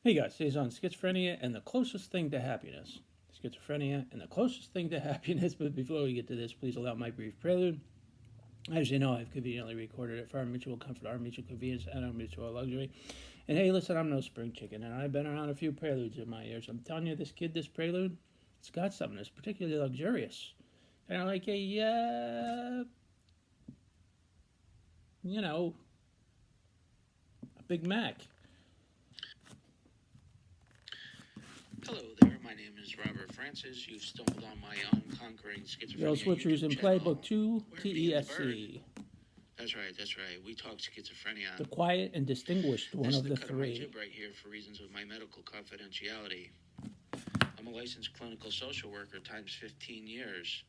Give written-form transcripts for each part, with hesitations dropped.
Hey guys, today's on schizophrenia and the closest thing to happiness. Schizophrenia and the closest thing to happiness. But before we get to this, please allow my brief prelude. As you know, I've conveniently recorded it for our mutual comfort, our mutual convenience, and our mutual luxury. And hey, listen, I'm no spring chicken, and I've been around a few preludes in my ears. I'm telling you, this prelude, it's got something that's particularly luxurious. Kind of like a, a Big Mac. Hello there, my name is Robert Francis. You've stumbled on my own Conquering Schizophrenia Yo, Switchers in Playbook 2, TESC. That's right. We talk schizophrenia. The quiet and distinguished one of the three. This is the cut of my jib right here for reasons of my medical confidentiality. I'm a licensed clinical social worker times 15 years.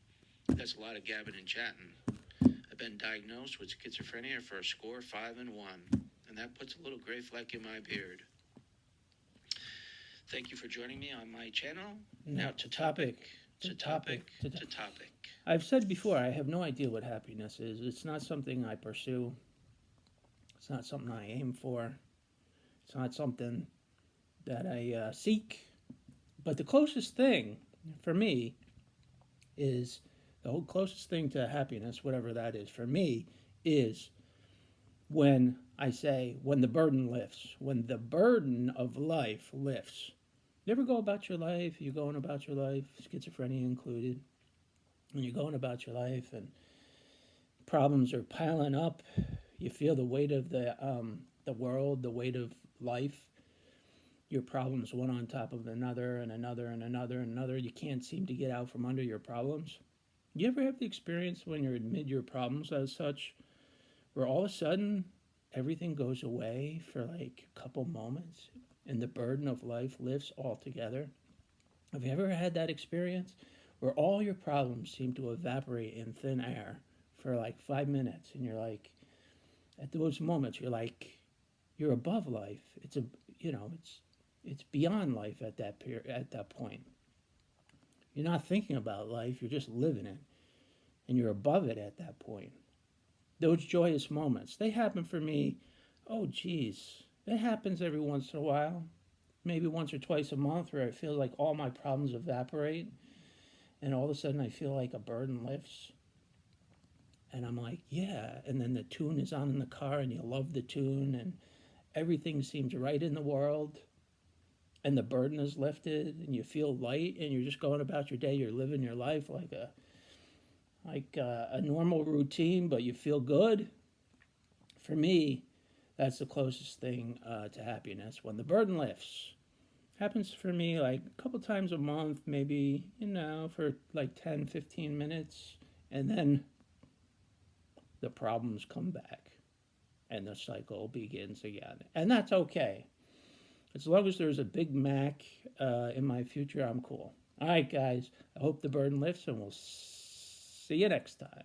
That's a lot of gabbing and chatting. I've been diagnosed with schizophrenia for a score 5 and 1, and that puts a little gray fleck in my beard. Thank you for joining me on my channel. Now to topic. I've said before, I have no idea what happiness is. It's not something I pursue. It's not something I aim for. It's not something that I seek. But the closest thing for me is, the whole closest thing to happiness, whatever that is for me, is when I say, when the burden lifts, when the burden of life lifts. You ever go about your life, you're going about your life, schizophrenia included, and you're going about your life and problems are piling up, you feel the weight of the world, the weight of life, your problems one on top of another and another and another and another, you can't seem to get out from under your problems. You ever have the experience when you're amid your problems as such, where all of a sudden everything goes away for like a couple moments and the burden of life lifts altogether? Have you ever had that experience where all your problems seem to evaporate in thin air for like 5 minutes, and you're like, at those moments, you're like, you're above life. It's beyond life at that point. You're not thinking about life, you're just living it, and you're above it at that point. Those joyous moments, they happen for me, oh geez, it happens every once in a while, maybe once or twice a month, where I feel like all my problems evaporate, and all of a sudden I feel like a burden lifts, and I'm like, yeah, and then the tune is on in the car, and you love the tune, and everything seems right in the world, and the burden is lifted, and you feel light, and you're just going about your day, you're living your life like a normal routine, but you feel good. For me, that's the closest thing to happiness, when the burden lifts. Happens for me like a couple times a month, maybe, for like 10, 15 minutes, and then the problems come back, and the cycle begins again. And that's okay. As long as there's a Big Mac in my future, I'm cool. All right, guys, I hope the burden lifts, and we'll see you next time.